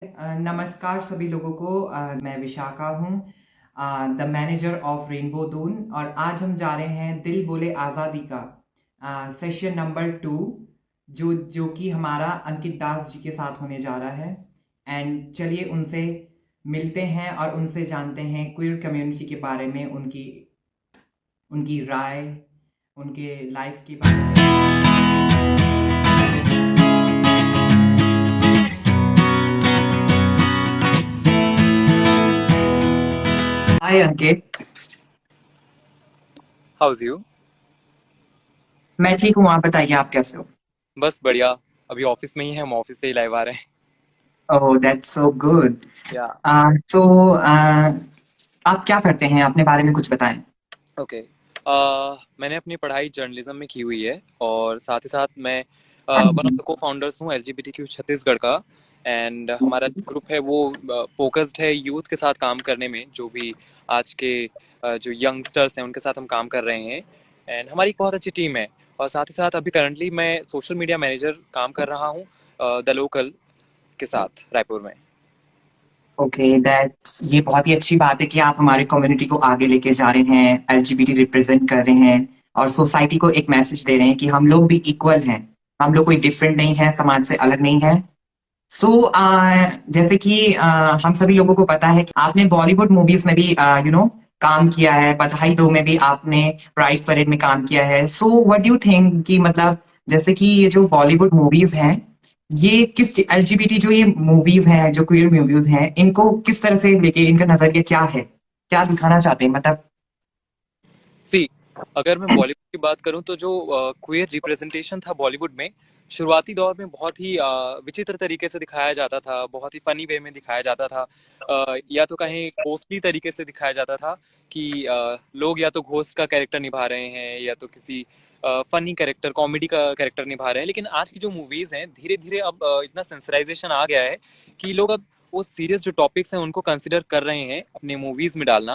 नमस्कार सभी लोगों को। मैं विशाखा हूँ, the manager of rainbow Doon, और आज हम जा रहे हैं दिल बोले आज़ादी का सेशन नंबर 2, जो कि हमारा अंकित दास जी के साथ होने जा रहा है। एंड चलिए उनसे मिलते हैं और उनसे जानते हैं क्वीर कम्युनिटी के बारे में, उनकी उनकी राय, उनके लाइफ के बारे में। हाय अंकित। How's you. मैं ठीक हूँ, आप बताइए आप कैसे हो? बस बढ़िया। अभी ऑफिस में ही है, हम ऑफिस से ही लाइव आ रहे हैं। Oh that's so good. या तो आप क्या करते हैं, अपने बारे में कुछ बताएं। ओके। मैंने अपनी पढ़ाई जर्नलिज्म में की हुई है और साथ ही साथ मैं हाँ वन ऑफ जी। द को फाउंडर्स हूँ LGBTQ छत्तीसगढ़ का। एंड हमारा ग्रुप है वो फोकस्ड है यूथ के साथ काम करने में, जो भी आज के जो यंगस्टर्स हैं उनके साथ हम काम कर रहे हैं। एंड हमारी एक बहुत अच्छी टीम है। और साथ ही साथ अभी करंटली मैं सोशल मीडिया मैनेजर काम कर रहा हूँ द लोकल के साथ रायपुर में। ओके, दैट्स ये बहुत ही अच्छी बात है कि आप हमारी कम्युनिटी को आगे लेके जा रहे हैं, एलजीबीटी रिप्रेजेंट कर रहे हैं और सोसाइटी को एक मैसेज दे रहे हैं कि हम लोग भी इक्वल हैं, हम लोग कोई डिफरेंट नहीं है, समाज से अलग नहीं है। सो जैसे कि हम सभी लोगों को पता है कि आपने बॉलीवुड मूवीज में भी काम किया है, बधाई दो में भी आपने प्राइड परेड में काम किया है। So what do you think कि मतलब जैसे कि ये जो बॉलीवुड मूवीज हैं, ये किस एलजीबीटी जो ये मूवीज हैं, जो क्वीयर मूवीज हैं, इनको किस तरह से लेके, इनका नजरिया क्या है, क्या दिखाना चाहते हैं मतलब? सी, अगर मैं बॉलीवुड की बात करूं तो जो क्वेयर रिप्रेजेंटेशन था बॉलीवुड में, शुरुआती दौर में बहुत ही विचित्र तरीके से दिखाया जाता था, बहुत ही फनी वे में दिखाया जाता था। या तो कहीं कोस्टली तरीके से दिखाया जाता था कि लोग या तो घोस्ट का कैरेक्टर निभा रहे हैं या तो किसी फनी कैरेक्टर, कॉमेडी का कैरेक्टर निभा रहे हैं। लेकिन आज की जो मूवीज हैं, धीरे धीरे अब इतना सेंसराइजेशन आ गया है कि लोग अब वो सीरियस जो टॉपिक्स हैं उनको कंसिडर कर रहे हैं अपने मूवीज में डालना।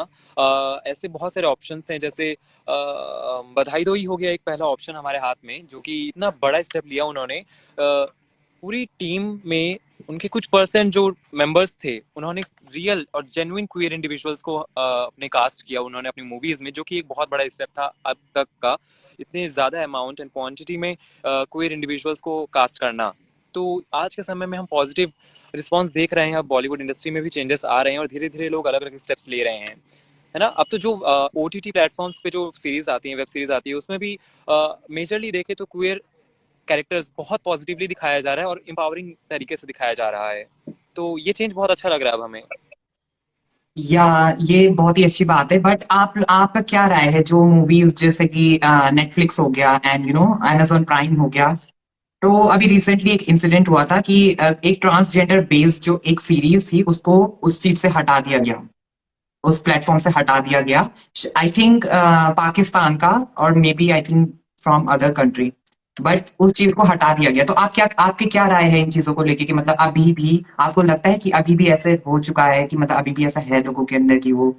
ऐसे बहुत सारे ऑप्शंस हैं, जैसे बधाई दो ही हो गया एक पहला ऑप्शन हमारे हाथ में, जो कि इतना बड़ा स्टेप लिया उन्होंने। पूरी टीम में उनके कुछ परसेंट जो मेंबर्स थे, उन्होंने रियल और जेन्युइन क्वीयर इंडिविजुअल्स को अपने कास्ट किया उन्होंने अपनी मूवीज में, जो कि एक बहुत बड़ा स्टेप था अब तक का, इतने ज्यादा अमाउंट एंड क्वांटिटी में क्वीयर इंडिविजुअल्स को कास्ट करना। तो आज के समय में हम पॉजिटिव रिस्पॉन्स देख रहे हैं। अब बॉलीवुड इंडस्ट्री में भी चेंजेस आ रहे हैं और धीरे धीरे लोग अलग अलग स्टेप्स ले रहे हैं, है ना। अब तो जो OTT प्लेटफॉर्म्स पे जो सीरीज आती हैं, वेब सीरीज आती है, उसमें भी मेजरली देखे तो क्वेयर कैरेक्टर्स बहुत पॉजिटिवली दिखाया जा रहा है और एम्पावरिंग तरीके से दिखाया जा रहा है। तो ये चेंज बहुत अच्छा लग रहा है अब हमें। या ये बहुत ही अच्छी बात है, बट आप आपका क्या राय है जो मूवीज जैसे कि नेटफ्लिक्स हो गया एंड amazon प्राइम हो गया? तो अभी रिसेंटली एक इंसिडेंट हुआ था कि एक ट्रांसजेंडर बेस्ड जो एक सीरीज थी उसको उस चीज से हटा दिया गया, उस प्लेटफॉर्म से हटा दिया गया। आई थिंक पाकिस्तान का, और maybe I think from other country, but उस चीज को हटा दिया गया। तो आपकी क्या राय है इन चीजों को लेके कि मतलब अभी भी आपको लगता है कि अभी भी ऐसे हो चुका है कि मतलब अभी भी ऐसा है लोगों के अंदर कि वो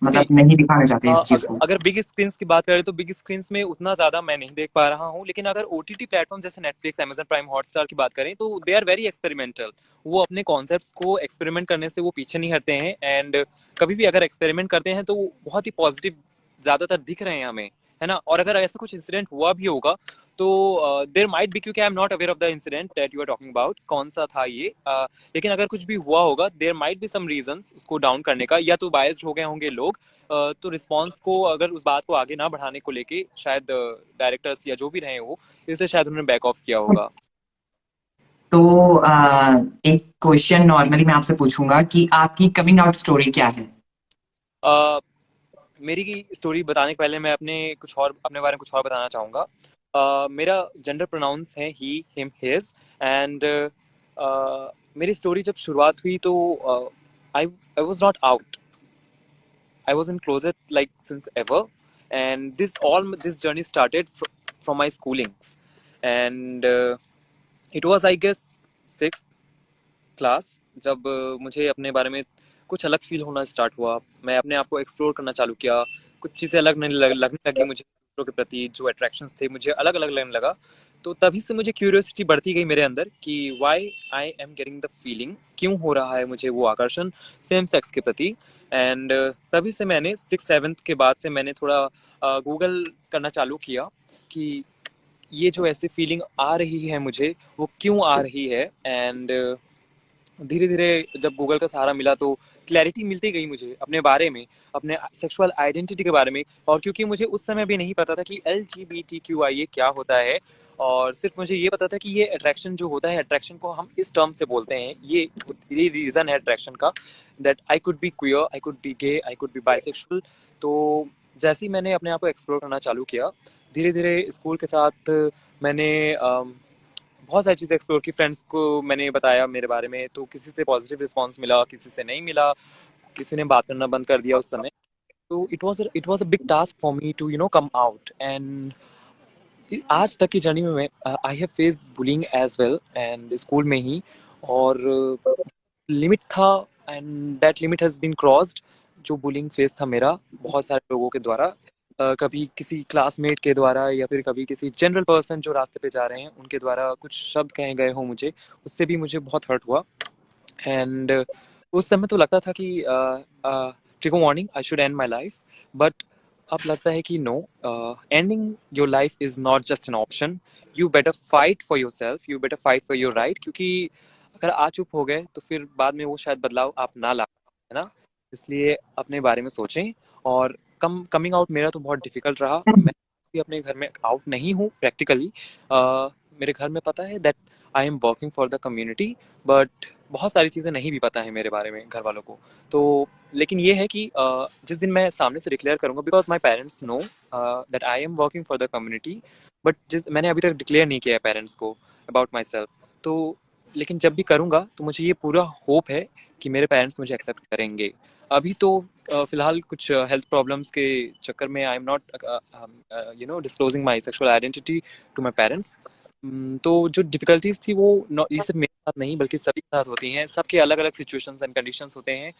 सी, मतलब नहीं दिखाना चाहते इस चीज अगर को? अगर बिग स्क्रीन की बात करें तो बिग स्क्रीन में उतना ज्यादा मैं नहीं देख पा रहा हूँ, लेकिन अगर OTT प्लेटफॉर्म जैसे नेटफ्लिक्स, Amazon प्राइम, हॉटस्टार की बात करें तो दे आर वेरी एक्सपेरिमेंटल। वो अपने कॉन्सेप्ट्स को एक्सपेरिमेंट करने से वो पीछे नहीं हटते हैं। एंड कभी भी अगर एक्सपेरिमेंट करते हैं तो वो बहुत ही पॉजिटिव ज्यादातर दिख रहे हैं हमें, है ना। और अगर ऐसा कुछ इंसिडेंट हुआ भी होगा तो देर माइट बी, क्योंकि I am not aware of the incident that you are talking about, कौन सा था ये, लेकिन अगर कुछ भी हुआ होगा, there might be some reasons उसको डाउन करने का, या तो बायस्ड हो गए होंगे लोग। तो रिस्पॉन्स को, अगर उस बात को आगे ना बढ़ाने को लेके शायद डायरेक्टर्स या जो भी रहे हो, इसलिए शायद उन्होंने बैक ऑफ किया होगा। तो एक क्वेश्चन नॉर्मली मैं आपसे पूछूंगा कि आपकी कमिंग आउट स्टोरी क्या है? uh, मेरी स्टोरी बताने के पहले मैं अपने बारे में कुछ और बताना चाहूँगा। मेरा जेंडर प्रोनाउंस है ही, हिम, हिज। एंड मेरी स्टोरी जब शुरुआत हुई तो I I was not out, I was in closet like since ever, and this journey started from my schoolings, and it was I guess sixth class, जब मुझे अपने बारे में कुछ अलग फील होना स्टार्ट हुआ। मैं अपने आप को एक्सप्लोर करना चालू किया, कुछ चीज़ें अलग लगने लगी मुझे, दूसरों के प्रति जो अट्रैक्शंस थे मुझे अलग अलग लगने लगा। तो तभी से मुझे क्यूरियोसिटी बढ़ती गई मेरे अंदर कि why I am getting the feeling, क्यों हो रहा है मुझे वो आकर्षण सेम सेक्स के प्रति। एंड तभी से मैंने 6th 7th के बाद से मैंने थोड़ा गूगल करना चालू किया कि ये जो ऐसी फीलिंग आ रही है मुझे वो क्यों आ रही है। एंड धीरे धीरे जब गूगल का सहारा मिला तो क्लैरिटी मिलती गई मुझे अपने बारे में, अपने सेक्सुअल आइडेंटिटी के बारे में। और क्योंकि मुझे उस समय भी नहीं पता था कि LGBTQI ये क्या होता है, और सिर्फ मुझे ये पता था कि ये अट्रैक्शन जो होता है, अट्रैक्शन को हम इस टर्म से बोलते हैं, ये रीज़न है अट्रैक्शन का, that I could be queer, I could be gay, I could be bisexual. तो जैसे ही मैंने अपने आप को एक्सप्लोर करना चालू किया, धीरे धीरे स्कूल के साथ मैंने बहुत सारी चीज़ें एक्सप्लोर की। फ्रेंड्स को मैंने बताया मेरे बारे में, तो किसी से पॉजिटिव रिस्पॉन्स मिला, किसी से नहीं मिला, किसी ने बात करना बंद कर दिया उस समय। तो it was a big task for me to come out. And आज तक की जर्नी में मैं I have face bullying as well, and school में ही। और लिमिट था, and that limit has been crossed. जो बुलिंग फेस था मेरा बहुत सारे लोगों के द्वारा, कभी किसी क्लासमेट के द्वारा या फिर कभी किसी जनरल पर्सन जो रास्ते पे जा रहे हैं उनके द्वारा कुछ शब्द कहे गए हों मुझे, उससे भी मुझे बहुत हर्ट हुआ। एंड उस समय तो लगता था कि trigger warning, I should end my life. But अब लगता है कि no, ending your life is not just an option. You better fight for yourself, you better fight for your right, क्योंकि अगर आज चुप हो गए तो फिर बाद में वो शायद बदलाव आप ना ला, है ना। इसलिए अपने बारे में सोचें। और कमिंग आउट मेरा तो बहुत डिफिकल्ट रहा। मैं भी अपने घर में आउट नहीं हूँ प्रैक्टिकली। मेरे घर में पता है that I am working for the community, but बहुत सारी चीज़ें नहीं भी पता है मेरे बारे में घर वालों को। तो लेकिन ये है कि जिस दिन मैं सामने से डिक्लेयर करूंगा, because my parents know that I am working for the community, but जिस मैंने अभी तक डिक्लेयर नहीं किया है पेरेंट्स को अबाउट माई सेल्फ। तो लेकिन जब भी करूंगा तो मुझे ये पूरा होप है कि मेरे पेरेंट्स मुझे एक्सेप्ट करेंगे। अभी तो फिलहाल कुछ हेल्थ प्रॉब्लम्स के चक्कर में I am not disclosing my sexual identity to my parents. तो जो डिफिकल्टीज थी वो ये सिर्फ मेरे साथ नहीं बल्कि सभी के साथ होती हैं। सबके अलग अलग सिचुएशंस एंड कंडीशंस होते हैं,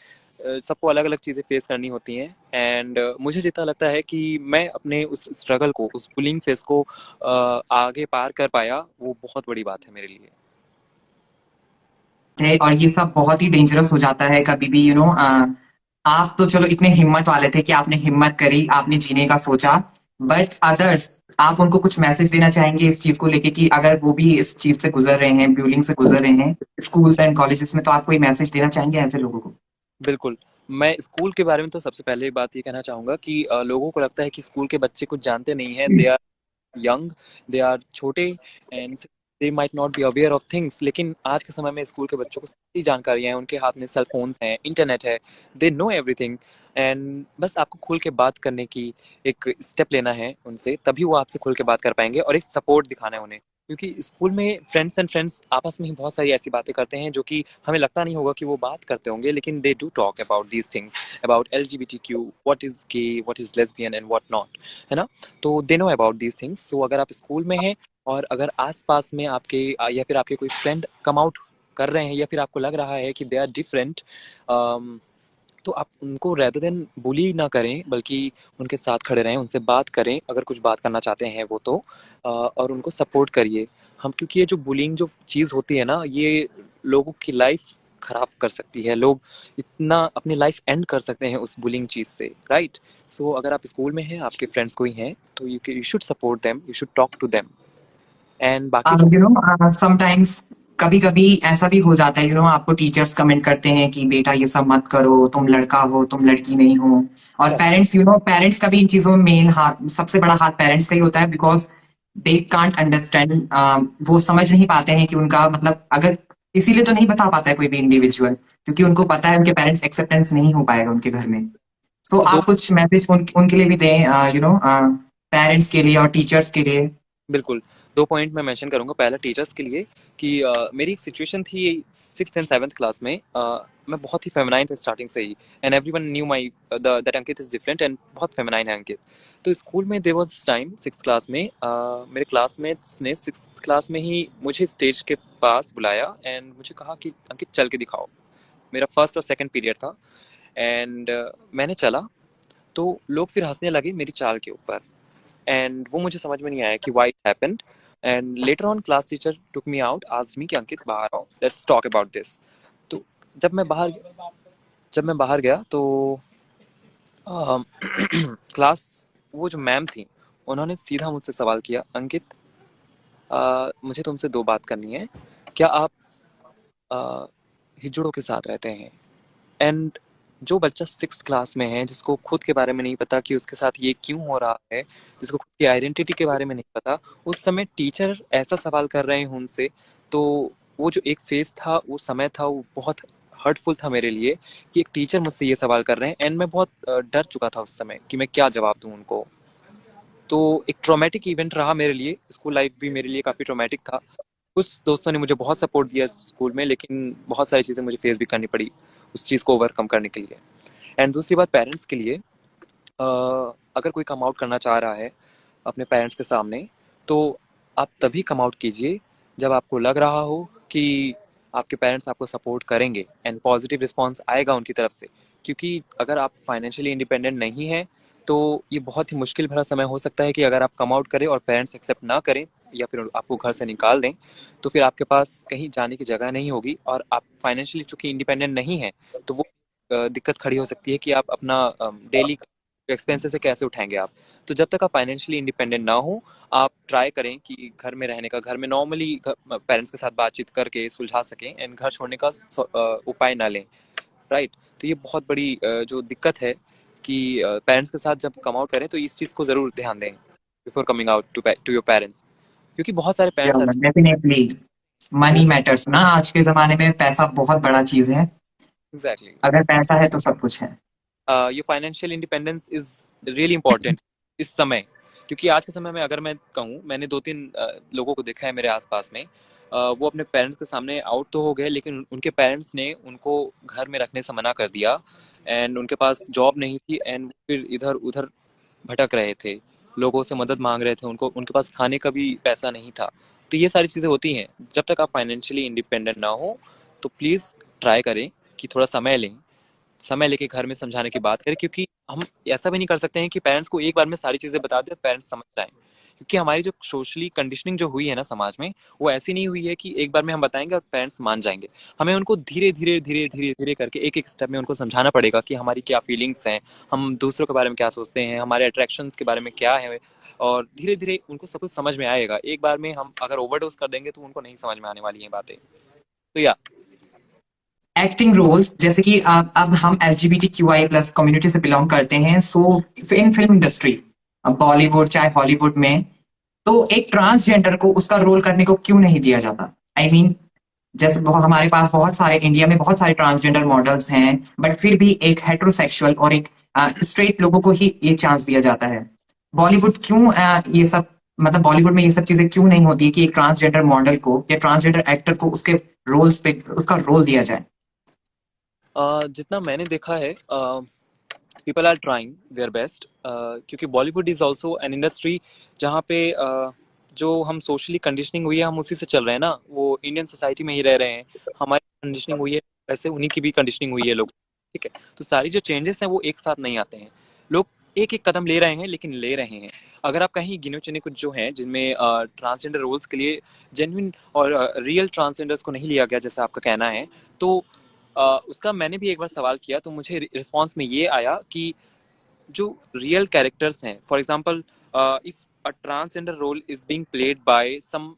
सबको अलग अलग चीज़ें फेस करनी होती हैं। एंड मुझे जितना लगता है कि मैं अपने उस स्ट्रगल को, उस बुलिंग फेस को आगे पार कर पाया, वो बहुत बड़ी बात है मेरे लिए। है और ये सब बहुत ही डेंजरस हो जाता है कभी भी आप तो चलो इतने हिम्मत वाले थे कि आपने हिम्मत करी, आपने जीने का सोचा। बट अदर्स, आप उनको कुछ मैसेज देना चाहेंगे इस चीज को लेके कि अगर वो भी इस चीज से गुजर रहे हैं, ब्यूलिंग से गुजर रहे हैं स्कूल्स एंड कॉलेजेस में, तो आप कोई मैसेज देना चाहेंगे ऐसे लोगों को? बिल्कुल। मैं स्कूल के बारे में तो सबसे पहले बात ये कहना चाहूँगा कि लोगों को लगता है कि स्कूल के बच्चे कुछ जानते नहीं हैं, they are young, they are छोटे, and they might not be aware of things. लेकिन आज के समय में स्कूल के बच्चों को सारी जानकारियाँ हैं, उनके हाथ में सेल फोन्स हैं, इंटरनेट है, दे नो एवरीथिंग। एंड बस आपको खुल के बात करने की एक स्टेप लेना है उनसे, तभी वो आपसे खुल के बात कर पाएंगे, और एक सपोर्ट दिखाना है उन्हें। क्योंकि स्कूल में फ्रेंड्स आपस में ही बहुत सारी ऐसी बातें करते हैं जो कि हमें लगता नहीं होगा कि वो बात करते होंगे, लेकिन they do talk about these things, about LGBTQ, what is gay, what is lesbian and what not, है ना। तो they know about these things. So अगर आप स्कूल में हैं और अगर आसपास में आपके या फिर आपके कोई फ्रेंड कम आउट कर रहे हैं, या फिर आपको लग रहा है कि दे आर डिफरेंट, तो आप उनको रेदर देन बुली ना करें, बल्कि उनके साथ खड़े रहें, उनसे बात करें अगर कुछ बात करना चाहते हैं वो तो, और उनको सपोर्ट करिए। हम क्योंकि ये जो बुलिंग जो चीज़ होती है ना, ये लोगों की लाइफ खराब कर सकती है। लोग इतना अपनी लाइफ एंड कर सकते हैं उस बुलिंग चीज़ से, राइट। सो अगर आप स्कूल में हैं, आपके फ्रेंड्स कोई हैं, तो you should support them, you should talk to them. And बाकी जो समटाइम्स कभी कभी ऐसा भी हो जाता है, आपको टीचर्स कमेंट करते हैं कि बेटा ये सब मत करो, तुम लड़का हो, तुम लड़की नहीं हो। और पेरेंट्स का भी इन चीजों में मेन हाथ, सबसे बड़ा हाथ पेरेंट्स का ही होता है, बिकॉज दे कांट अंडरस्टैंड। वो समझ नहीं पाते हैं कि उनका मतलब, अगर इसीलिए तो नहीं बता पाता है कोई भी इंडिविजुअल, क्योंकि उनको पता है उनके पेरेंट्स एक्सेप्टेंस नहीं हो पाएगा उनके घर में। तो दो आप कुछ मैसेज उनके लिए भी दें, पेरेंट्स के लिए और टीचर्स के लिए। बिल्कुल, 2 पॉइंट मैं मेंशन करूँगा। पहला टीचर्स के लिए कि मेरी एक सिचुएशन थी 6th एंड 7th क्लास में। मैं बहुत ही फेमिनाइन था स्टार्टिंग से ही, and everyone knew my that Ankit is different and बहुत फेमिनाइन है अंकित। तो स्कूल में there was this time 6th class में मेरे क्लासमेट्स ने 6th क्लास में ही मुझे स्टेज के पास बुलाया एंड मुझे कहा कि अंकित चल के दिखाओ। मेरा फर्स्ट और सेकंड पीरियड था, एंड मैंने चला, तो लोग फिर हँसने लगे मेरी चाल के ऊपर। एंड वो मुझे समझ में नहीं आया कि why it happened. And later on class teacher took me out, asked me कि अंकित बाहर आओ, लेट्स टॉक अबाउट दिस। तो जब मैं बाहर जब मैं बाहर गया तो क्लास वो जो मैम थी, उन्होंने सीधा मुझसे सवाल किया, अंकित मुझे तुमसे दो बात करनी है, क्या आप अ, हिजड़ों के साथ रहते हैं? एंड जो बच्चा सिक्स क्लास में है, जिसको खुद के बारे में नहीं पता कि उसके साथ ये क्यों हो रहा है, जिसको खुद की आइडेंटिटी के बारे में नहीं पता, उस समय टीचर ऐसा सवाल कर रहे हैं उनसे, तो वो जो एक फेज था, वो समय था, वो बहुत हर्टफुल था मेरे लिए कि एक टीचर मुझसे ये सवाल कर रहे हैं। एंड मैं बहुत डर चुका था उस समय कि मैं क्या जवाब दूं उनको। तो एक ट्रॉमेटिक इवेंट रहा मेरे लिए, स्कूल लाइफ भी मेरे लिए काफ़ी ट्रॉमेटिक था। कुछ दोस्तों ने मुझे बहुत सपोर्ट दिया स्कूल में, लेकिन बहुत सारी चीज़ें मुझे फेस भी करनी पड़ी उस चीज़ को ओवरकम करने के लिए। एंड दूसरी बात पेरेंट्स के लिए, अगर कोई कम आउट करना चाह रहा है अपने पेरेंट्स के सामने, तो आप तभी कम आउट कीजिए जब आपको लग रहा हो कि आपके पेरेंट्स आपको सपोर्ट करेंगे एंड पॉजिटिव रिस्पॉन्स आएगा उनकी तरफ से। क्योंकि अगर आप फाइनेंशियली इंडिपेंडेंट नहीं हैं, तो ये बहुत ही मुश्किल भरा समय हो सकता है कि अगर आप कम आउट करें और पेरेंट्स एक्सेप्ट ना करें या फिर आपको घर से निकाल दें, तो फिर आपके पास कहीं जाने की जगह नहीं होगी और आप फाइनेंशियली चूंकि इंडिपेंडेंट नहीं हैं, तो वो दिक्कत खड़ी हो सकती है कि आप अपना डेली एक्सपेंसेस है कैसे उठाएंगे आप। तो जब तक आप फाइनेंशियली इंडिपेंडेंट ना हो, आप ट्राई करें कि घर में रहने का, घर में नॉर्मली पेरेंट्स के साथ बातचीत करके सुलझा सकें एंड घर छोड़ने का उपाय ना लें। राइट। तो ये बहुत बड़ी जो दिक्कत है कि पेरेंट्स के साथ जब कम आउट करें तो इस चीज़ को ज़रूर ध्यान दें before coming out to your parents. क्योंकि बहुत सारे पेरेंट्स ऐसे। डेफिनेटली वो मनी मैटर्स ना, आज के जमाने में पैसा बहुत बड़ा चीज है। एग्जैक्टली। अगर पैसा है तो सब कुछ है। ये financial independence is really important इस समय। क्योंकि आज के समय में अगर मैं कहूँ, मैंने दो तीन लोगों को देखा है मेरे आसपास में, वो अपने पेरेंट्स के सामने आउट तो हो गए, लेकिन उनके पेरेंट्स ने उनको घर में रखने से मना कर दिया एंड उनके पास जॉब नहीं थी एंड फिर इधर उधर भटक रहे थे, लोगों से मदद मांग रहे थे, उनको उनके पास खाने का भी पैसा नहीं था। तो ये सारी चीज़ें होती हैं। जब तक आप फाइनेंशियली इंडिपेंडेंट ना हो, तो प्लीज़ ट्राई करें कि थोड़ा समय लें, समय लेके घर में समझाने की बात करें। क्योंकि हम ऐसा भी नहीं कर सकते हैं कि पेरेंट्स को एक बार में सारी चीज़ें बता दें, पेरेंट्स समझ जाएँ। क्योंकि हमारी जो सोशली कंडीशनिंग जो हुई है ना समाज में, वो ऐसी नहीं हुई है कि एक बार में हम बताएँगे और पेरेंट्स मान जाएँगे। हमें उनको धीरे-धीरे, धीरे-धीरे, धीरे करके एक-एक स्टेप में उनको समझाना पड़ेगा कि हमारी क्या फीलिंग्स हैं, हम दूसरों के बारे में क्या सोचते हैं, हमारे अट्रैक्शंस के बारे में क्या है, और धीरे-धीरे उनको सब कुछ समझ में आएगा। एक बार में हम अगर ओवरडोज़ कर देंगे तो उनको नहीं समझ में आने वाली हैं बातें। तो या एक्टिंग रोल्स, जैसे कि अब हम LGBTQI+ कम्युनिटी से बिलोंग करते हैं, सो इन फिल्म इंडस्ट्री, बॉलीवुड चाहे हॉलीवुड में, तो एक ट्रांसजेंडर को उसका रोल करने को क्यों नहीं दिया जाता? आई I मीन जैसे हमारे पास बहुत सारे, इंडिया में बहुत सारे ट्रांसजेंडर मॉडल्स हैं, बट फिर भी एक हेट्रोसेक्सुअल और एक स्ट्रेट लोगों को ही ये चांस दिया जाता है। बॉलीवुड क्यों ये सब, मतलब बॉलीवुड में ये सब चीजें क्यों नहीं होती कि एक ट्रांसजेंडर मॉडल को या ट्रांसजेंडर एक्टर को उसके रोल्स पे उसका रोल दिया जाए? जितना मैंने देखा है, people are trying their best, क्योंकि Bollywood is also an industry जहाँ पे जो हम सोशली कंडीशनिंग हुई है हम उसी से चल रहे हैं ना, वो इंडियन सोसाइटी में ही रह रहे हैं, हमारी कंडीशनिंग हुई है, वैसे उन्हीं की भी कंडीशनिंग हुई है लोग। ठीक है। तो सारी जो चेंजेस हैं वो एक साथ नहीं आते हैं। लोग एक एक कदम ले रहे हैं, लेकिन ले रहे हैं। अगर आप कहीं गिने चुने कुछ जो हैं जिनमें ट्रांसजेंडर रोल्स के लिए जेन्युइन और रियल ट्रांसजेंडर्स को नहीं लिया गया जैसा आपका कहना है, तो उसका मैंने भी एक बार सवाल किया, तो मुझे रिस्पॉन्स में ये आया कि जो रियल कैरेक्टर्स हैं, for example if a transgender role is being played by some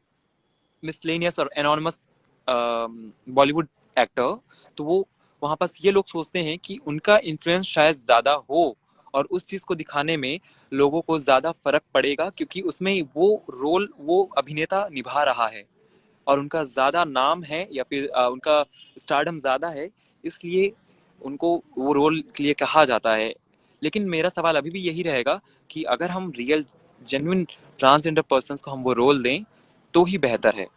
miscellaneous और एनोनिमस बॉलीवुड एक्टर, तो वो वहाँ पास ये लोग सोचते हैं कि उनका इन्फ्लुएंस शायद ज़्यादा हो और उस चीज़ को दिखाने में लोगों को ज़्यादा फर्क पड़ेगा, क्योंकि उसमें वो रोल वो अभिनेता निभा रहा है और उनका ज़्यादा नाम है या फिर उनका स्टारडम ज़्यादा है, इसलिए उनको वो रोल के लिए कहा जाता है। लेकिन मेरा सवाल अभी भी यही रहेगा कि अगर हम रियल जेन्युइन ट्रांसजेंडर पर्सन्स को हम वो रोल दें, तो ही बेहतर है।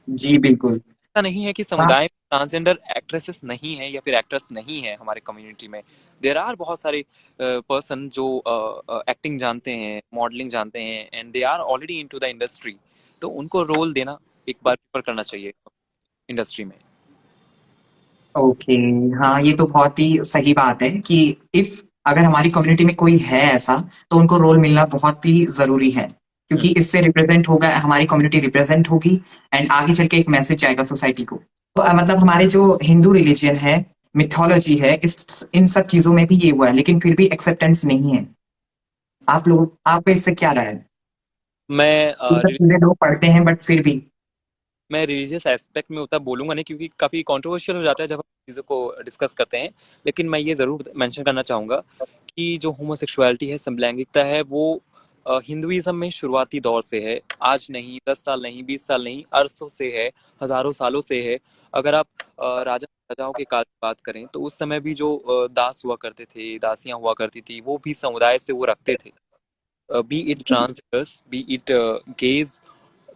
जी बिल्कुल। ऐसा नहीं है कि हाँ, समुदाय में ट्रांसजेंडर एक्ट्रेसेस नहीं है या फिर एक्टर्स नहीं है हमारे कम्युनिटी में। देर आर बहुत सारे पर्सन जो एक्टिंग जानते हैं, मॉडलिंग जानते हैं and they are already into the industry. तो उनको रोल देना एक बार प्रेफर करना चाहिए इंडस्ट्री में। ओके। हाँ, ये तो बहुत ही सही बात है कि इफ अगर हमारी कम्युनिटी में कोई है ऐसा, तो उनको रोल मिलना बहुत ही जरूरी है। क्योंकि इससे रिप्रेजेंट होगा, हमारी कम्युनिटी रिप्रेजेंट होगी एंड आगे चल के एक मैसेज जाएगा सोसाइटी को। तो मतलब हमारे जो हिंदू रिलीजन है, मिथोलॉजी है, इस इन सब चीजों में भी ये हुआ है, लेकिन फिर भी एक्सेप्टेंस नहीं है। आप लोग, आपका इससे क्या राय है? मैं ये सब चीजें लोग पढ़ते हैं बट फिर भी। मैं रिलीजियस एस्पेक्ट में उतना बोलूंगा नहीं, क्योंकि काफ़ी कंट्रोवर्शियल हो जाता है जब हम चीज़ों को डिस्कस करते हैं। लेकिन मैं ये ज़रूर मेंशन करना चाहूँगा कि जो होमोसेक्सुअलिटी है, समलैंगिकता है, वो हिंदुइज्म में शुरुआती दौर से है। आज नहीं, 10 साल नहीं, 20 साल नहीं, अरसों से है, हजारों सालों से है। अगर आप राजा राजाओं के काल की बात करें तो उस समय भी जो दास हुआ करते थे, दासियां हुआ करती थी, वो भी समुदाय से वो रखते थे। Be it transgenders, be it gays,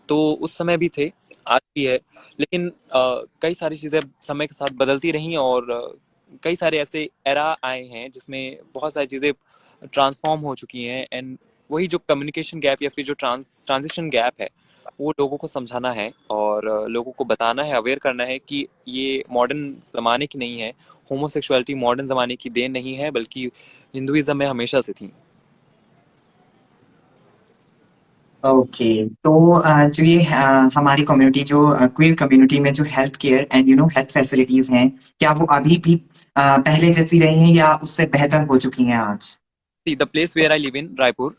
तो उस समय भी थे, आज भी है। लेकिन कई सारी चीज़ें समय के साथ बदलती रहीं, और कई सारे ऐसे एरा आए हैं जिसमें बहुत सारी चीज़ें ट्रांसफॉर्म हो चुकी हैं। एंड वही जो कम्युनिकेशन गैप या फिर जो ट्रांजिशन गैप है, वो लोगों को समझाना है और लोगों को बताना है, अवेयर करना है कि ये मॉडर्न ज़माने की नहीं है। होमोसेक्सुअलिटी मॉडर्न ज़माने की देन नहीं है, बल्कि हिंदुइज्म में हमेशा से थी। ओके। तो जो ये हमारी कम्युनिटी, जो क्वीर कम्युनिटी में जो health care and health facilities हैं, क्या वो अभी भी पहले जैसी रही हैं या उससे बेहतर हो चुकी हैं आज? See the place where I live in Raipur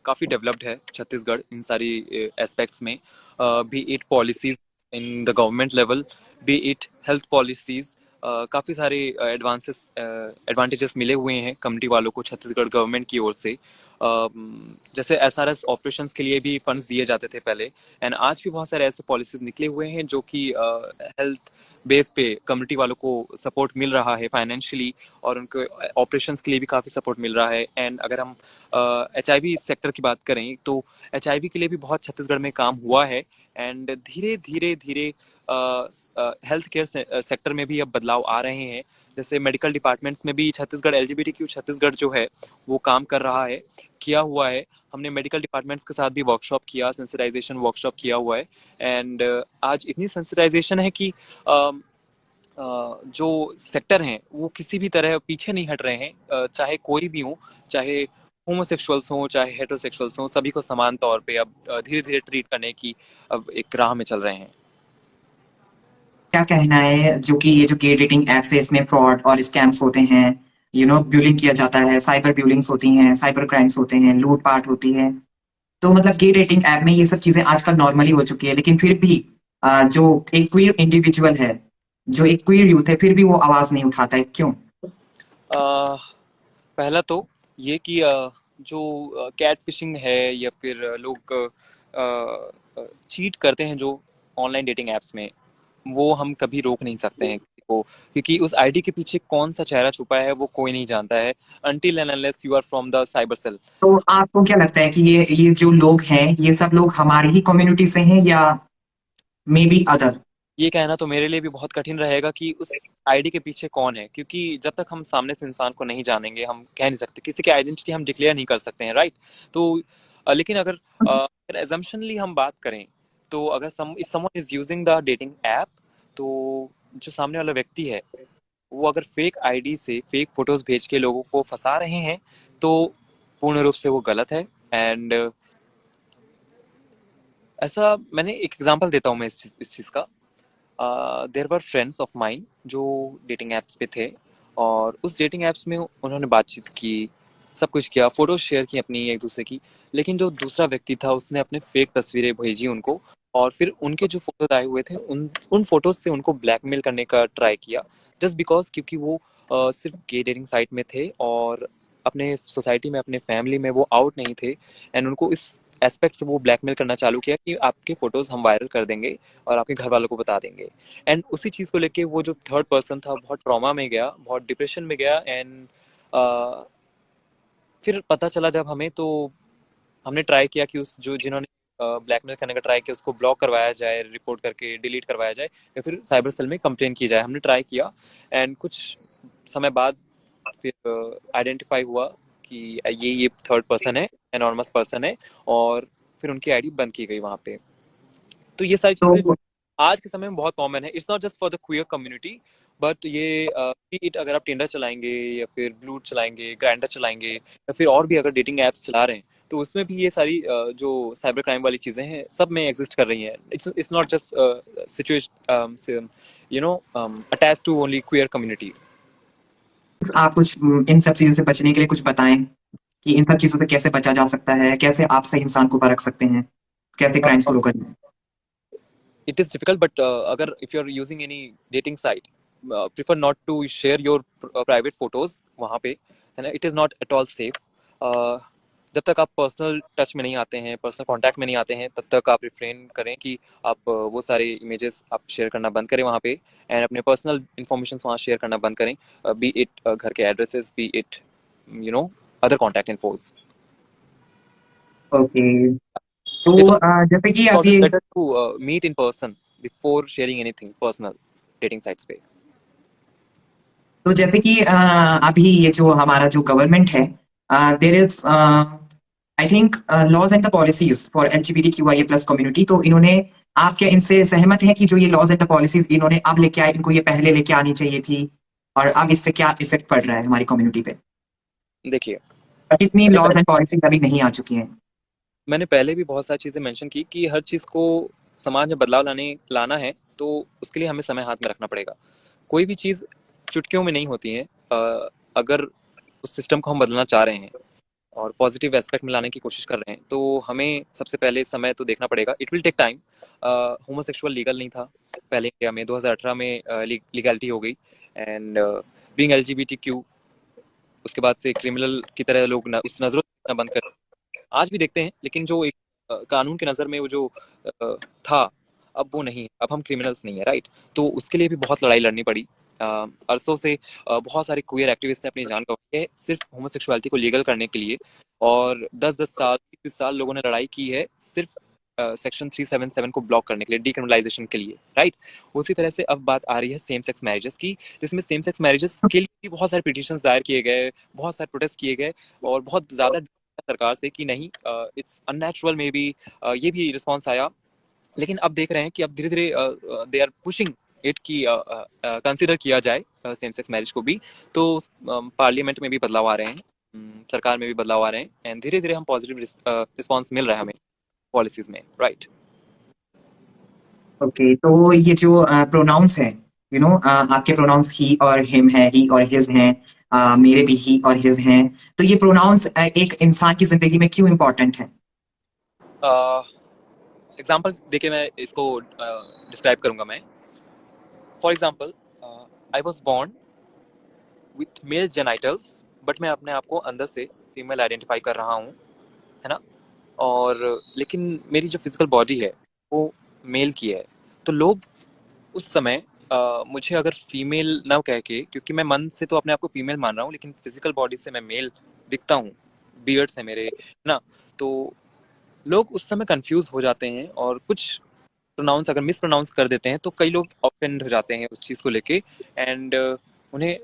काफ़ी डेवलप्ड है छत्तीसगढ़ इन सारी एस्पेक्ट्स में। Be it policies in the government level, be it health policies, काफ़ी सारे एडवांटेजेस मिले हुए हैं कम्युनिटी वालों को छत्तीसगढ़ गवर्नमेंट की ओर से। जैसे एसआरएस ऑपरेशंस के लिए भी फंड्स दिए जाते थे पहले। एंड आज भी बहुत सारे ऐसे पॉलिसीज निकले हुए हैं जो कि हेल्थ बेस पे कम्युनिटी वालों को सपोर्ट मिल रहा है फाइनेंशियली, और उनको ऑपरेशंस के लिए भी काफ़ी सपोर्ट मिल रहा है। एंड अगर हम HIV सेक्टर की बात करें तो HIV के लिए भी बहुत छत्तीसगढ़ में काम हुआ है। एंड धीरे धीरे धीरे हेल्थ केयर सेक्टर में भी अब बदलाव आ रहे हैं। जैसे मेडिकल डिपार्टमेंट्स में भी छत्तीसगढ़, LGBTQ छत्तीसगढ़ जो है वो काम कर रहा है, किया हुआ है। हमने मेडिकल डिपार्टमेंट्स के साथ भी वर्कशॉप किया, सेंसिटाइजेशन वर्कशॉप किया हुआ है। एंड आज इतनी सेंसिटाइजेशन है कि जो सेक्टर हैं वो किसी भी तरह पीछे नहीं हट रहे हैं। चाहे कोई भी हो, चाहे होमोसेक्सुअल्स हों, चाहे हेटरोसेक्सुअल्स हों, सभी को समान तौर पे अब धीरे धीरे ट्रीट करने की अब एक राह में चल रहे हैं। क्या कहना है जो कि ये जो गे डेटिंग एप्स है, इसमें फ्रॉड और स्कैम्स होते हैं, ब्यूलिंग किया जाता है, साइबर ब्यूलिंग्स होती हैं, साइबर क्राइम्स होते हैं, लूटपाट होती है। तो मतलब गे डेटिंग ऐप में ये सब चीजें आजकल नॉर्मली हो चुकी है, लेकिन फिर भी जो एक क्वीर इंडिविजुअल है, जो एक क्वीर यूथ है, फिर भी वो आवाज नहीं उठाता है, क्यों? अ, पहला तो ये कि जो कैट फिशिंग है या फिर लोग चीट करते हैं जो ऑनलाइन डेटिंग एप्स में, वो हम कभी रोक नहीं सकते हैं किसी को, क्योंकि उस आईडी के पीछे कौन सा चेहरा छुपा है वो कोई नहीं जानता है, until and unless you are from the cyber cell. तो आपको क्या लगता है कि ये जो लोग हैं, ये सब लोग हमारी ही कम्युनिटी से हैं या मे बी अदर? ये कहना तो मेरे लिए भी बहुत कठिन रहेगा कि उस आईडी के पीछे कौन है, क्योंकि जब तक हम सामने से इंसान को नहीं जानेंगे हम कह नहीं सकते, किसी की आइडेंटिटी हम डिक्लेयर नहीं कर सकते हैं, राइट? तो लेकिन अगर एजम्पशनली हम बात करें, तो अगर someone is using the dating app, तो जो सामने वाला व्यक्ति है वो अगर फेक आईडी से फेक फोटोज भेज के लोगों को फंसा रहे हैं, तो पूर्ण रूप से वो गलत है। एंड ऐसा मैंने एक एग्जांपल देता हूँ मैं इस चीज़ का। There were friends of mine जो डेटिंग ऐप्स पे थे, और उस डेटिंग ऐप्स में उन्होंने बातचीत की, सब कुछ किया, फोटो शेयर की अपनी एक दूसरे की। लेकिन जो दूसरा व्यक्ति था उसने अपने फेक तस्वीरें भेजी उनको, और फिर उनके जो फोटोज आए हुए थे उन उन फोटोज से उनको ब्लैकमेल करने का ट्राई किया, जस्ट बिकॉज क्योंकि वो सिर्फ गे डेटिंग साइट में थे और अपने सोसाइटी में, अपने फैमिली में वो आउट नहीं थे। एंड उनको इस एस्पेक्ट से वो ब्लैकमेल करना चालू किया कि आपके फोटोज हम वायरल कर देंगे और आपके घर वालों को बता देंगे। एंड उसी चीज़ को लेके वो जो थर्ड पर्सन था बहुत ट्रॉमा में गया, बहुत डिप्रेशन में गया। एंड फिर पता चला जब हमें, तो हमने ट्राई किया कि उस जो जिन्होंने ब्लैकमेल करने का ट्राई किया उसको ब्लॉक करवाया जाए, रिपोर्ट करके डिलीट करवाया जाए, या फिर साइबर सेल में कंप्लेन की जाए। हमने ट्राई किया। एंड कुछ समय बाद फिर आइडेंटिफाई हुआ कि ये थर्ड पर्सन है, एनॉर्मस पर्सन है, और फिर उनकी आईडी बंद की गई वहाँ पे। तो ये सारी चीज़ें तो आज के समय में बहुत कॉमन है। It's not just for the queer community, but ये इट अगर आप टिंडर चलाएंगे या फिर ब्लूट चलाएंगे, ग्राइंडर चलाएंगे, या फिर और भी अगर डेटिंग एप्स चला रहे हैं, तो उसमें भी ये सारी जो साइबर क्राइम वाली चीज़ें हैं सब में एग्जिस्ट कर रही हैं. It's not just situation attach to only queer community. आप कुछ इन सब चीजों से बचने के लिए कुछ बताएं कि इन सब चीजों से कैसे बचा जा सकता है, कैसे आप सही इंसान को परख सकते हैं, कैसे क्राइम्स को रोका जाए। It is difficult, but अगर if you're using any dating site, prefer not to share your private photos वहाँ पे, है ना. It is not at all safe. जब तक आप पर्सनल टच में नहीं आते हैं, पर्सनल कांटेक्ट में नहीं आते हैं, तब तक आप रिफ्रेन करें कि आप वो सारे इमेजेस आप शेयर करना बंद करें वहाँ पे, एंड अपने पर्सनल इन्फॉर्मेशन वहाँ शेयर करना बंद करें, बी इट घर के addresses, B it other contact इन्फोज. Okay, तो It's जैसे कि always अभी, better to meet in person before sharing anything personal dating sites पे. तो जैसे कि अभी ये जो हमारा जो गवर्नमेंट है, there is I think laws and the policies for LGBTQIA plus community, तो इन्होंने, आप क्या इनसे सहमत हैं कि जो ये लॉज एंड द पॉलिसीज इन्होंने अब लेके आए, इनको ये पहले लेके आनी चाहिए थी, और अब इससे क्या इफेक्ट पड़ रहा है हमारी कम्युनिटी पे? देखिए, इतनी मैंने लॉज पहले एंड पॉलिसीज अभी नहीं आ चुकी हैं। मैंने पहले भी बहुत सारी चीज़ें मेंशन की कि हर चीज़ को समाज में बदलाव लाना है तो उसके लिए हमें समय हाथ में रखना पड़ेगा. कोई भी चीज़ चुटकियों में नहीं होती है. अगर उस सिस्टम को हम बदलना चाह रहे हैं और पॉजिटिव एस्पेक्ट में लाने की कोशिश कर रहे हैं, तो हमें सबसे पहले समय तो देखना पड़ेगा. It will take time. Homosexual legal नहीं था पहले इंडिया में. 2018 में लीगैलिटी हो गई, एंड बीइंग LGBTQ उसके बाद से क्रिमिनल की तरह लोग उस नजरों से देखना बंद कर, आज भी देखते हैं, लेकिन जो एक कानून की नज़र में वो जो था, अब वो नहीं है. अब हम क्रिमिनल्स नहीं है, राइट. तो उसके लिए भी बहुत लड़ाई लड़नी पड़ी. अरसों से बहुत सारे क्वियर एक्टिविस्ट ने अपनी जान गंवाई है सिर्फ होमोसेक्सुअलिटी को लीगल करने के लिए, और 10-10 साल 20 साल लोगों ने लड़ाई की है सिर्फ सेक्शन 377 को ब्लॉक करने के लिए, डिक्रिमिनलाइजेशन के लिए, राइट. उसी तरह से अब बात आ रही है सेम सेक्स मैरिजेस की, जिसमें सेम सेक्स मैरिजेस के लिए भी बहुत सारे पिटिशंस दायर किए गए, बहुत सारे प्रोटेस्ट किए गए, और बहुत ज़्यादा सरकार से कि नहीं, इट्स अननेचुरल मे बी, ये भी रिस्पॉन्स आया. लेकिन अब देख रहे हैं कि अब धीरे धीरे दे आर पुशिंग इट कि कंसिडर किया जाए सेम सेक्स मैरिज को भी. तो पार्लियामेंट में भी बदलाव आ रहे हैं, सरकार में भी बदलाव आ रहे हैं, एंड धीरे धीरे हम पॉजिटिव रिस्पॉन्स मिल रहा है हमें पॉलिसीज में, राइट. ओके, तो ये जो प्रोनाउंस है, आपके प्रोनाउंस ही और हिम है, ही और हिज हैं, मेरे भी ही और हिज हैं, तो ये प्रोनाउंस एक इंसान की जिंदगी में क्यों इम्पोर्टेंट है? एग्जाम्पल देके मैं इसको डिस्क्राइब करूंगा. मैं for example, I was born with mail genitals, but मैं अपने आप को अंदर से फीमेल आइडेंटिफाई कर रहा हूँ, है ना. और लेकिन मेरी जो फिजिकल बॉडी है वो मेल की है. तो लोग उस समय मुझे अगर फीमेल ना कह के, क्योंकि मैं मन से तो अपने आप को फीमेल मान रहा हूँ, लेकिन फिजिकल बॉडी से मैं मेल दिखता हूँ, बियर्ड्स है मेरे, है ना. तो लोग उस समय कंफ्यूज हो जाते हैं, और कुछ प्रोनाउंस अगर मिस प्रोनाउंस कर देते हैं तो कई लोग ऑफेंड हो जाते हैं उस चीज़ को लेके, एंड उन्हें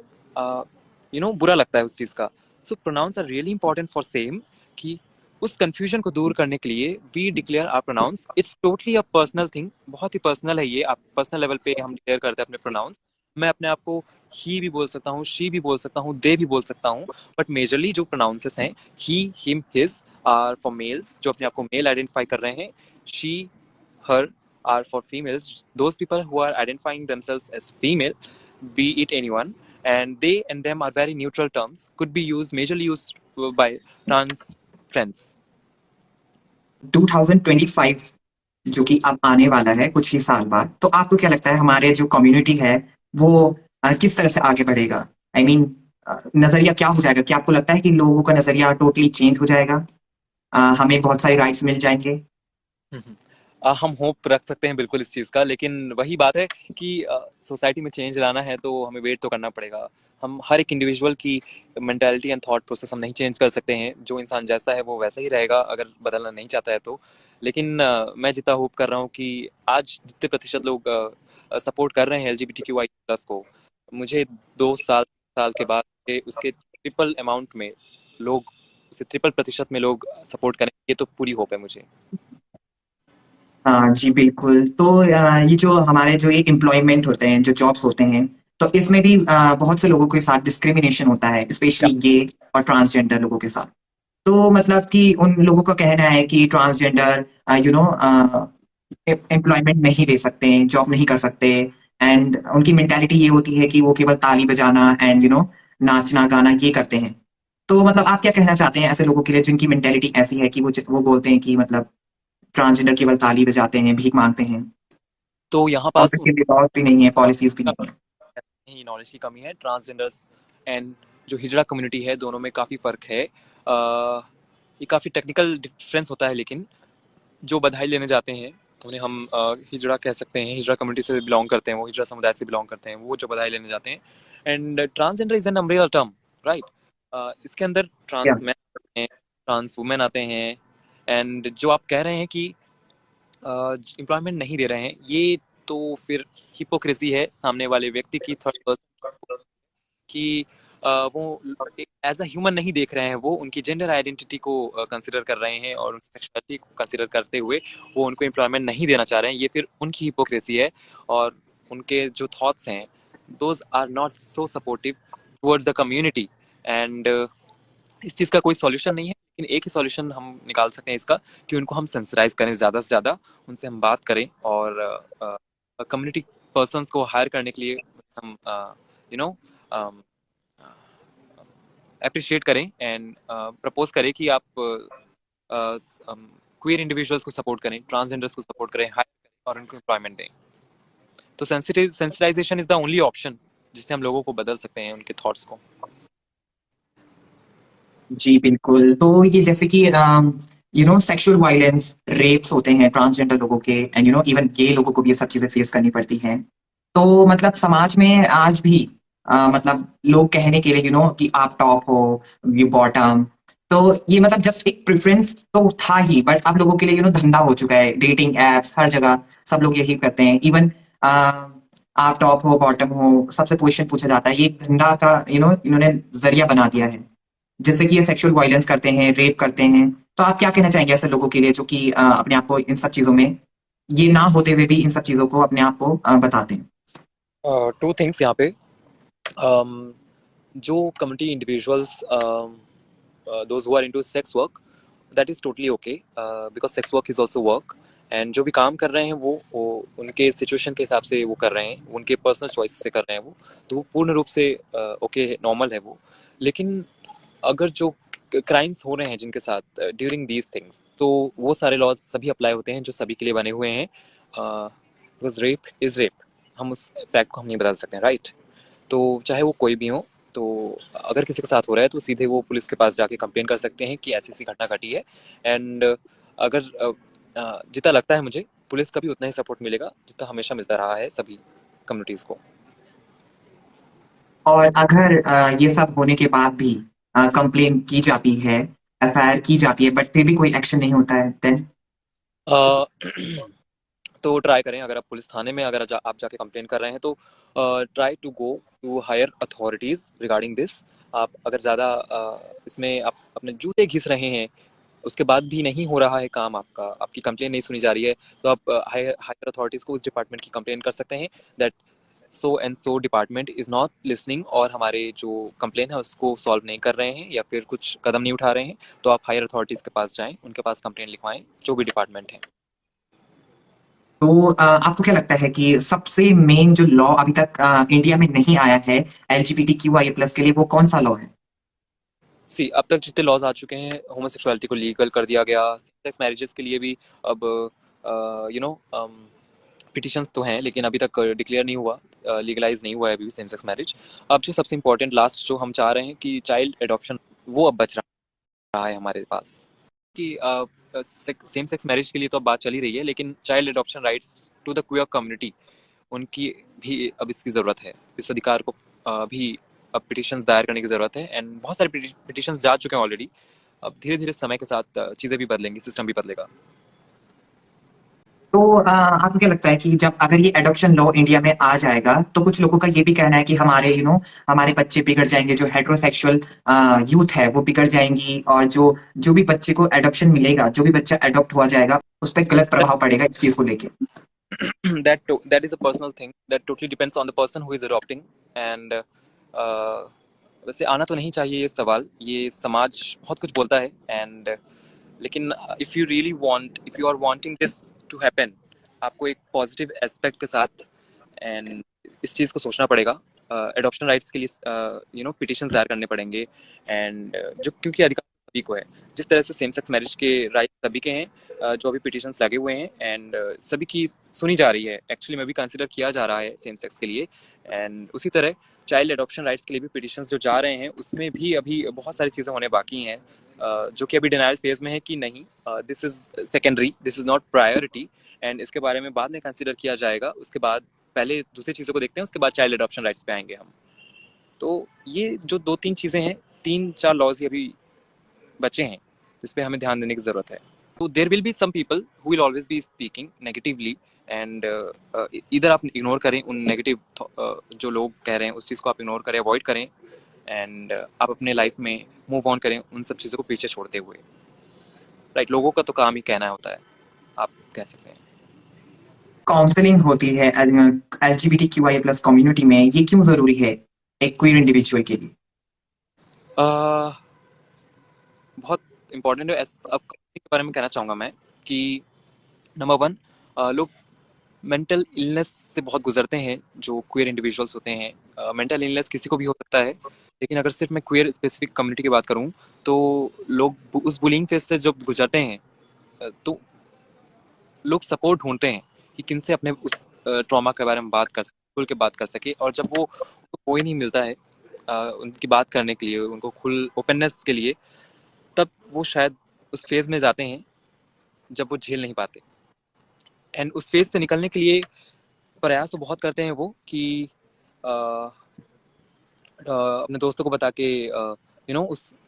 बुरा लगता है उस चीज़ का. So pronouns are really important for same, कि उस कंफ्यूजन को दूर करने के लिए we declare our pronouns. It's totally a personal thing, बहुत ही पर्सनल है ये. आप पर्सनल लेवल पे हम डिक्लेयर करते हैं अपने प्रोनाउंस. मैं अपने आप को ही भी बोल सकता हूँ, शी भी बोल सकता हूँ, दे भी बोल सकता हूँ, बट मेजरली जो प्रोनाउंसेस हैं, he, him, his are for males, जो अपने आप को मेल आइडेंटिफाई कर रहे हैं. She, her are for females, those people who are identifying themselves as female, be it anyone, and they and them are very neutral terms, could be used, majorly used by trans friends. 2025 जो कि अब आने वाला है कुछ ही साल बाद, तो आपको क्या लगता है हमारे जो कम्युनिटी है वो किस तरह से आगे बढ़ेगा? आई मीन, नजरिया क्या हो जाएगा? क्या आपको लगता है कि लोगों का नजरिया टोटली चेंज हो जाएगा? हमें बहुत सारे राइट्स मिल जाएंगे? हम होप रख सकते हैं बिल्कुल इस चीज़ का, लेकिन वही बात है कि सोसाइटी में चेंज लाना है तो हमें वेट तो करना पड़ेगा. हम हर एक इंडिविजुअल की मेंटालिटी एंड थॉट प्रोसेस हम नहीं चेंज कर सकते हैं. जो इंसान जैसा है वो वैसा ही रहेगा अगर बदलना नहीं चाहता है तो. लेकिन मैं जितना होप कर रहा हूँ कि आज जितने प्रतिशत लोग सपोर्ट कर रहे हैं LGBTQI प्लस को, मुझे 2 साल के बाद उसके ट्रिपल अमाउंट में लोग, उसे ट्रिपल प्रतिशत में लोग सपोर्ट करें, ये तो पूरी होप है मुझे. हाँ जी, बिल्कुल। तो ये जो हमारे जो ये एम्प्लॉयमेंट होते हैं, जो जॉब्स होते हैं, तो इसमें भी बहुत से लोगों के साथ डिस्क्रिमिनेशन होता है, स्पेशली गे और ट्रांसजेंडर लोगों के साथ। तो मतलब कि उन लोगों का कहना है कि ट्रांसजेंडर यू नो एम्प्लॉयमेंट नहीं ले सकते, जॉब नहीं कर सकते, एंड उनकी मेंटालिटी ये होती है कि वो केवल ताली बजाना एंड नाचना गाना ये करते हैं। तो मतलब आप क्या कहना चाहते हैं ऐसे लोगों के लिए जिनकी मेंटालिटी ऐसी है कि वो बोलते हैं कि मतलब ट्रांसजेंडर केवल ताली बजाते हैं, भीख मांगते हैं, तो यहाँ और पास उसके लिए लॉज भी नहीं है, पॉलिसीज भी नहीं है। ही नॉलेज की कमी है। ट्रांसजेंडर्स एंड जो हिजड़ा कम्युनिटी है, दोनों में काफ़ी फ़र्क है। ये काफ़ी टेक्निकल डिफरेंस होता है, लेकिन जो बधाई लेने जाते हैं उन्हें हम हिजड़ा कह सकते हैं। हिजड़ा कम्युनिटी से बिलोंग करते हैं, वो हिजड़ा समुदाय से बिलोंग करते हैं, वो जो बधाई लेने जाते हैं। And transgender is an umbrella term, right. इसके अंदर या ट्रांस मैन आते हैं, ट्रांस वुमेन आते हैं। एंड जो आप कह रहे हैं कि एम्प्लॉयमेंट नहीं दे रहे हैं, ये तो फिर हिपोक्रेसी है सामने वाले व्यक्ति की, थर्ड पर्सन कि वो एज अ ह्यूमन नहीं देख रहे हैं, वो उनकी जेंडर आइडेंटिटी को कंसिडर कर रहे हैं और उनकी सेक्सुअलिटी को कंसिडर करते हुए वो उनको एम्प्लॉयमेंट नहीं देना चाह रहे हैं। ये फिर उनकी हिपोक्रेसी है। और उनके जो थॉट्स हैं, those are not so supportive towards the community. And इस चीज़ का कोई सॉल्यूशन नहीं है, लेकिन एक ही सॉल्यूशन हम निकाल सकते हैं इसका, कि उनको हम सेंसिटाइज करें ज़्यादा से ज़्यादा, उनसे हम बात करें और कम्युनिटी पर्सन्स को हायर करने के लिए हम यू नो अप्रिशिएट करें एंड प्रपोज करें कि आप क्वीयर इंडिविजुअल्स को सपोर्ट करें, ट्रांसजेंडर्स को सपोर्ट करें, हायर करें और उनको एम्प्लॉयमेंट दें। तो sensitisation is the only option जिससे हम लोगों को बदल सकते हैं, उनके थॉट्स को। जी बिल्कुल। तो ये जैसे कि सेक्सुअल वायलेंस, रेप्स होते हैं ट्रांसजेंडर लोगों के, एंड इवन गे लोगों को भी ये सब चीजें फेस करनी पड़ती हैं। तो मतलब समाज में आज भी मतलब लोग कहने के लिए कि आप टॉप हो, यू बॉटम। तो ये मतलब जस्ट एक प्रेफरेंस तो था ही, बट अब लोगों के लिए धंधा हो चुका है, डेटिंग एप्स हर जगह सब लोग यही करते हैं। इवन आप टॉप हो बॉटम हो, सबसे क्वेश्चन पूछा जाता है। ये एक धंधा का इन्होंने जरिया बना दिया है, जिससे कि ये सेक्सुअल वायलेंस करते हैं, रेप करते हैं। तो आप क्या कहना चाहेंगे ऐसे लोगों के लिए जो कि अपने आप को इन सब चीजों में, ये ना होते हुए भी इन सब चीजों को अपने आप को बताते हैं? टू थिंग्स यहाँ पे। um, जो community individuals those who are into sex work, that is totally okay, because sex work is also work। And जो भी काम कर रहे हैं वो उनके सिचुएशन के हिसाब से वो कर रहे हैं, उनके पर्सनल चॉइस से कर रहे हैं वो, तो वो पूर्ण रूप से ओके है, नॉर्मल है वो। लेकिन अगर जो क्राइम्स हो रहे हैं जिनके साथ ड्यूरिंग दीज थिंग्स, तो वो सारे लॉज सभी अप्लाई होते हैं जो सभी के लिए बने हुए हैं, बिकॉज रेप इज रेप। हम उस फैक्ट को हम नहीं बदल सकते, राइट। तो चाहे वो कोई भी हो, तो अगर किसी के साथ हो रहा है तो सीधे वो पुलिस के पास जाके कंप्लेन कर सकते हैं कि ऐसी ऐसी घटना घटी है। एंड अगर जितना लगता है मुझे, पुलिस का भी उतना ही सपोर्ट मिलेगा जितना हमेशा मिलता रहा है सभी कम्युनिटीज़ को। और अगर ये सब होने के बाद भी कंप्लेन की जाती है, एफआईआर की जाती है, बट फिर भी कोई एक्शन नहीं होता है, देन? अ, तो ट्राई करें, अगर आप पुलिस थाने में अगर आप जाके कंप्लेन कर रहे हैं, तो try to go to higher authorities regarding this. आप अगर ज़्यादा इसमें आप अपने जूते घिस रहे हैं, उसके बाद भी नहीं हो रहा है काम आपका, आपकी कंप्लेन नहीं सुनी जा रही है, तो आप हायर हायर अथॉरिटीज़ को उस डिपार्टमेंट की कंप्लेन कर सकते हैं, that so and so department is not listening, और हमारे जो कंप्लेन है उसको सॉल्व नहीं कर रहे हैं या फिर कुछ कदम नहीं उठा रहे हैं। तो आप हायर अथॉरिटीज़ के पास जाएं, उनके पास कंप्लेन लिखवाएं, जो भी डिपार्टमेंट है। तो आपको क्या लगता है कि सबसे मेन जो लॉ अभी तक इंडिया में नहीं आया है एलजीबीटी क्यू आई प्लस के लिए, वो कौन सा लॉ है? सी अब तक जितने लॉज आ चुके हैं, होमोसेक्सुअलिटी को लीगल कर दिया गया, सेक्स मैरिजेस के लिए भी अब यू नो पिटिशंस तो हैं, लेकिन अभी तक डिक्लेयर नहीं हुआ, लीगलाइज नहीं हुआ है अभी भी सेम सेक्स मैरिज। अब जो सबसे इम्पोर्टेंट लास्ट जो हम चाह रहे हैं कि चाइल्ड एडॉप्शन, वो अब बच रहा है हमारे पास। कि सेम सेक्स मैरिज के लिए तो अब बात चल ही रही है, लेकिन child adoption rights to the queer community, उनकी भी अब इसकी ज़रूरत है। इस अधिकार को भी अब पिटिशंस दायर करने की ज़रूरत है। एंड बहुत सारे पिटिशंस जा चुके हैं ऑलरेडी। अब धीरे धीरे समय के साथ चीज़ें भी बदलेंगी, सिस्टम भी बदलेगा। तो आपको क्या लगता है कि जब अगर ये एडॉप्शन लॉ इंडिया में आ जाएगा, तो कुछ लोगों का ये भी कहना है कि हमारे हमारे बच्चे बिगड़ जाएंगे, जो हेटेरोसेक्सुअल यूथ है वो बिगड़ जाएंगी, और जो जो भी बच्चे को एडॉप्शन मिलेगा, जो भी बच्चा एडॉप्ट हुआ जाएगा, उस पर गलत प्रभाव पड़ेगा इस चीज को लेके। That is a personal thing that totally depends on the person who is adopting। and वैसे आना तो नहीं चाहिए ये सवाल, ये समाज बहुत कुछ बोलता है एंड लेकिन if you are wanting this to happen, आपको एक पॉजिटिव एस्पेक्ट के साथ एंड इस चीज़ को सोचना पड़ेगा। एडॉप्शन राइट्स के लिए पिटिशंस दायर करने पड़ेंगे एंड जो क्योंकि अधिकार सभी को है, जिस तरह से सेम सेक्स मैरिज के राइट सभी के हैं, जो अभी पिटिशंस लगे हुए हैं एंड सभी की सुनी जा रही है, एक्चुअली में भी कंसिडर किया जा रहा है सेम सेक्स के लिए एंड उसी तरह चाइल्ड एडॉप्शन राइट्स के लिए भी पिटिशंस जो जा रहे हैं उसमें भी अभी बहुत सारी चीज़ें होने बाकी हैं, जो कि अभी डिनाइल फेज में है कि नहीं, this is secondary, this is not priority and इसके बारे में बाद में कंसिडर किया जाएगा। उसके बाद पहले दूसरी चीज़ों को देखते हैं, उसके बाद चाइल्ड एडॉप्शन राइट्स पे आएंगे हम। तो ये जो 2-3 चीज़ें हैं, 3-4 लॉज ही अभी बचे हैं जिस पे हमें ध्यान देने की ज़रूरत है। तो there will be some people who will always be speaking negatively and इधर आप इग्नोर करें उन नेगेटिव जो लोग कह रहे हैं उस चीज़ को आप इग्नोर करें, अवॉइड करें एंड आप अपने लाइफ में मूव ऑन करें उन सब चीज़ों को पीछे छोड़ते हुए। राइट, लोगों का तो काम ही कहना होता है, आप कह सकते हैं। काउंसलिंग होती है LGBTQIA+ कम्युनिटी में, ये क्यों जरूरी है एक क्वीर इंडिविजुअल के लिए? बहुत इम्पोर्टेंट है। अब के बारे में कहना चाहूँगा मैं कि नंबर 1, लोग मेंटल इलनेस से बहुत गुजरते हैं जो क्वेयर इंडिविजुअल्स होते हैं। मेंटल इलनेस किसी को भी हो सकता है, लेकिन अगर सिर्फ मैं क्वेयर स्पेसिफिक कम्युनिटी की बात करूं तो लोग उस बुलिंग फेज से जब गुजरते हैं तो लोग सपोर्ट ढूंढते हैं कि किनसे अपने उस ट्रॉमा के बारे में बात कर सके, खुल के बात कर सके, और जब वो उनको कोई नहीं मिलता है उनकी बात करने के लिए, उनको खुल ओपननेस के लिए, तब वो शायद उस फेज में जाते हैं जब वो झेल नहीं पाते एंड उस फेज से निकलने के लिए प्रयास तो बहुत करते हैं वो कि अपने दोस्तों को बता के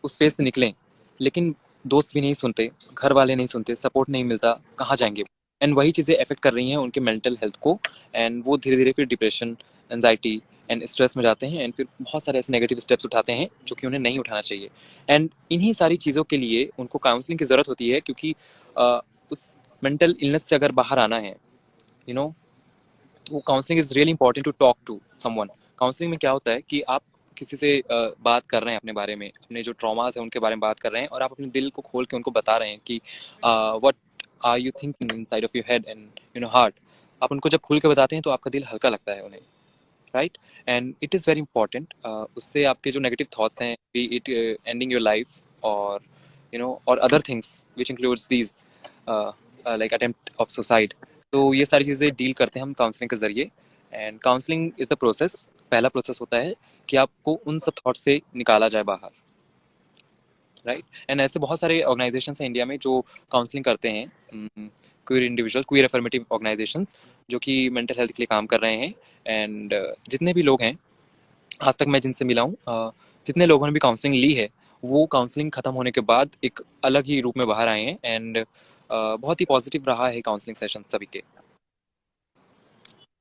उस फेज से निकलें, लेकिन दोस्त भी नहीं सुनते, घर वाले नहीं सुनते, सपोर्ट नहीं मिलता, कहाँ जाएंगे? एंड वही चीज़ें अफेक्ट कर रही हैं उनके मेंटल हेल्थ को एंड वो धीरे धीरे फिर डिप्रेशन, एनजाइटी एंड स्ट्रेस में जाते हैं एंड फिर बहुत सारे ऐसे नेगेटिव स्टेप्स उठाते हैं जो कि उन्हें नहीं उठाना चाहिए। एंड इन्हीं सारी चीज़ों के लिए उनको काउंसलिंग की ज़रूरत होती है, क्योंकि उस मेंटल इलनेस से अगर बाहर आना है, यू नो तो counselling is really important to talk to someone. Counselling में क्या होता है कि आप किसी से बात कर रहे हैं अपने बारे में, अपने जो ट्रॉमास है उनके बारे में बात कर रहे हैं और आप अपने दिल को खोल के उनको बता रहे हैं कि what are you thinking inside of your head and heart. आप उनको जब खुल के बताते हैं तो आपका दिल हल्का लगता है उन्हें, right? And it is very important. उससे आपके जो नेगेटिव थॉट्स हैं, B it ending your life और और other things which includes these like attempt of suicide, तो ये सारी चीज़ें डील करते हैं हम काउंसलिंग के ज़रिए। And counselling is the process, पहला प्रोसेस होता है कि आपको उन सब थॉट से निकाला जाए बाहर, राइट? एंड ऐसे बहुत सारे ऑर्गेनाइजेशंस हैं इंडिया में जो काउंसलिंग करते हैं, queer individual, queer affirmative organisations, जो कि मेंटल हेल्थ के लिए काम कर रहे हैं। एंड जितने भी लोग हैं आज तक मैं जिनसे मिला हूँ, जितने लोगों ने भी काउंसलिंग ली है, वो काउंसलिंग खत्म होने के बाद एक अलग ही रूप में बाहर आए हैं एंड बहुत ही पॉजिटिव रहा है काउंसलिंग सेशन सभी के।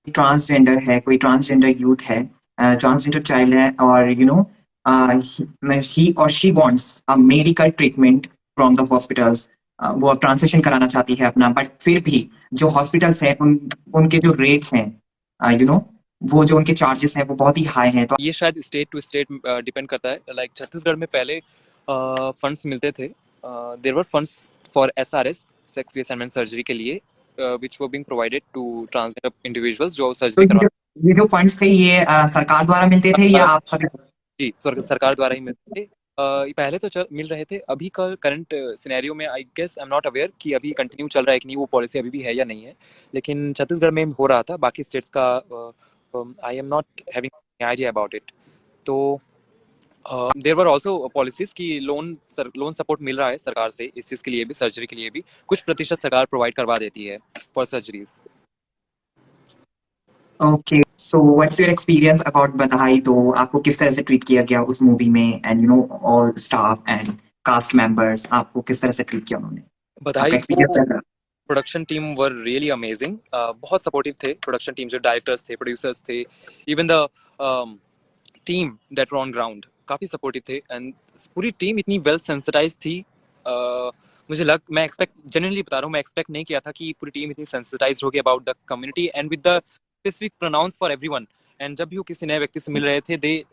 ट्रांसजेंडर है, कोई ट्रांसजेंडर यूथ है, ट्रांसजेंडर चाइल्ड है, और ही और she wants a medical treatment from the hospitals, वो अब ट्रांसलेशन कराना चाहती है अपना, बट फिर भी जो हॉस्पिटल्स हैं उनके जो रेट्स हैं, वो जो उनके चार्जेस हैं वो बहुत ही हाई हैं। तो ये शायद स्टेट टू स्टेट डिपेंड करता है। लाइक छत्तीसगढ़ में पहले फंड्स मिलते थे, there were funds for SRS, sex reassignment surgery के लिए, which were being provided to transgender individuals जो तो सर्जरी करवा। ये जो फंड्स थे, ये सरकार द्वारा मिलते थे या आप सभी? जी, सरकार द्वारा ही मिलते थे। ये पहले तो मिल रहे थे, अभी का करंट सिनेरियो में I guess I am not aware कि अभी कंटिन्यू चल रहा है कि नहीं, वो पॉलिसी अभी भी है या नहीं है, लेकिन छत्तीसगढ़ में हो रहा था। बाकी स्टेट्स का आई am not having idea about it. तो देयर वर आल्सो पॉलिसीज की लोन सपोर्ट मिल रहा है सरकार से इस चीज़ के लिए भी, सर्जरी के लिए भी कुछ प्रतिशत सरकार प्रोवाइड करवा देती है for surgeries. Okay, so what's your experience about बधाई? तो आपको किस तरह से ट्रीट किया गया उस मूवी में, and all staff and cast members, आपको किस तरह से ट्रीट किया उन्होंने? आपका बधाई एक्सपीरियंस को क्या था? Production team were really amazing, बहुत सपोर्टिव थे प्रोडक्शन टीम, जो डायरेक्टर्स थे, प्रोड्यूसर्स थे, even the team that were on ground काफ़ी सपोर्टिव थे एंड पूरी टीम इतनी वेल सेंसिटाइज थी। मैं एक्सपेक्ट जेन्युइनली बता रहा हूँ, मैं एक्सपेक्ट नहीं किया था कि पूरी टीम इतनी सेंसिटाइज होगी about the community and with the specific pronouns for everyone. And जब भी वो किसी नए व्यक्ति से मिल रहे थे, they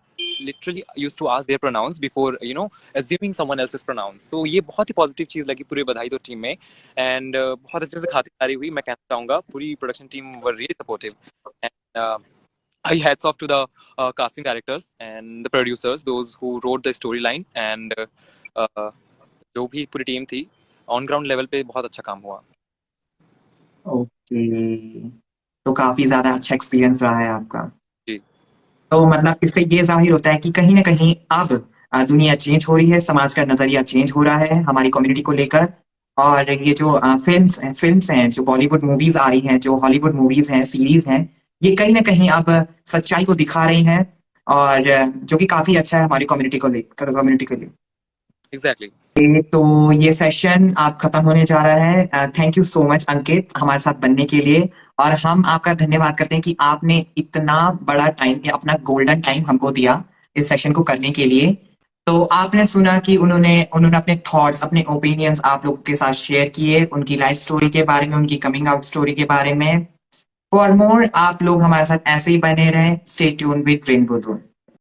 literally used to ask their pronouns before assuming someone else's pronouns. तो ये बहुत ही पॉजिटिव चीज लगी पूरी बधाई दो टीम में। एंड बहुत अच्छे से खातिरदारी हुई, मैं कहना चाहूंगा पूरी production team were really supportive. And I hats off to the casting directors and the producers, those who wrote the storyline, and जो भी पूरी टीम थी ऑन ग्राउंड लेवल पे बहुत अच्छा काम हुआ। ओके, तो काफी ज्यादा अच्छा एक्सपीरियंस रहा है आपका। जी तो मतलब इससे ये जाहिर होता है कि कहीं ना कहीं अब दुनिया चेंज हो रही है, समाज का नजरिया चेंज हो रहा है हमारी कम्युनिटी को लेकर। और ये जो फिल्म्स हैं, जो बॉलीवुड मूवीज आ रही हैं, जो हॉलीवुड मूवीज हैं, सीरीज हैं, ये कहीं ना कहीं अब सच्चाई को दिखा रही हैं। और जो कि काफी अच्छा है हमारी कम्युनिटी के लिए। एग्जैक्टली। तो ये सेशन आप खत्म होने जा रहा है। थैंक यू सो मच अंकित हमारे साथ बनने के लिए। और हम आपका धन्यवाद करते हैं कि आपने इतना बड़ा टाइम, अपना गोल्डन टाइम हमको दिया इस सेशन को करने के लिए। तो आपने सुना कि उन्होंने उन्होंने अपने थॉट्स, अपने ओपिनियंस आप लोगों के साथ शेयर किए, उनकी लाइफ स्टोरी के बारे में, उनकी कमिंग आउट स्टोरी के बारे में। फॉर मोर आप लोग हमारे साथ ऐसे ही बने रहें। Stay tune with rainbow.